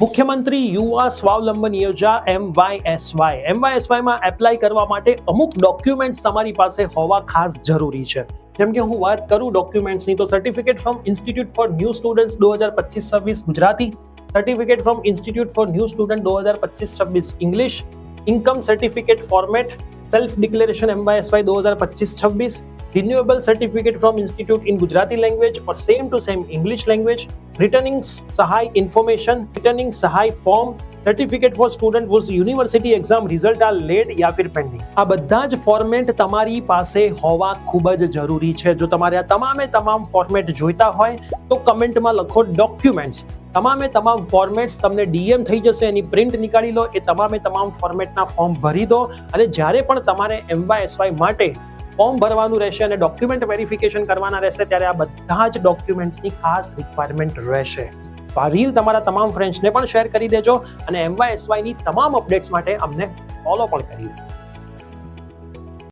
મુખ્યમંત્રી યુવા સ્વાવલંબન યોજના MYSY માં એપ્લાય કરવા માટે અમુક ડોક્યુમેન્ટ્સ તમારી પાસે હોવા ખાસ જરૂરી છે. જેમ કે હું વાત કરું ડોક્યુમેન્ટ્સની તો certificate from institute for new students 2025-26 Gujarati, certificate from institute for new student 2025-26 English, income certificate format, self declaration MYSY 2025-26, renewable certificate from institute in Gujarati language or same to same English language, returning Sahay information, returning Sahay form, certificate for student whose university exam result are late या फिर pending. આ બધા જ format તમારી પાસે હોવા ખૂબ જ જરૂરી છે. જો તમારે આ તમામ ફોર્મેટ જોઈતા હોય તો કમેન્ટમાં લખો ડોક્યુમેન્ટ્સ. તમામ ફોર્મેટ્સ તમને DM થઈ જશે, એની પ્રિન્ટ નીકાળી લો, એ તમામ ફોર્મેટના ફોર્મ ભરી દો અને જ્યારે પણ તમારે MYSY માટે ફોર્મ ભરવાનું રહેશે અને ડોક્યુમેન્ટ વેરિફિકેશન કરવાના રહેશે ત્યારે આ બધા જ ડોક્યુમેન્ટ્સની ખાસ રિક્વાયરમેન્ટ રહેશે. તો આ રીલ તમારા તમામ ફ્રેન્ડ્સને પણ શેર કરી દેજો અને MYSY ની તમામ અપડેટ્સ માટે અમને ફોલો પણ કરી દો.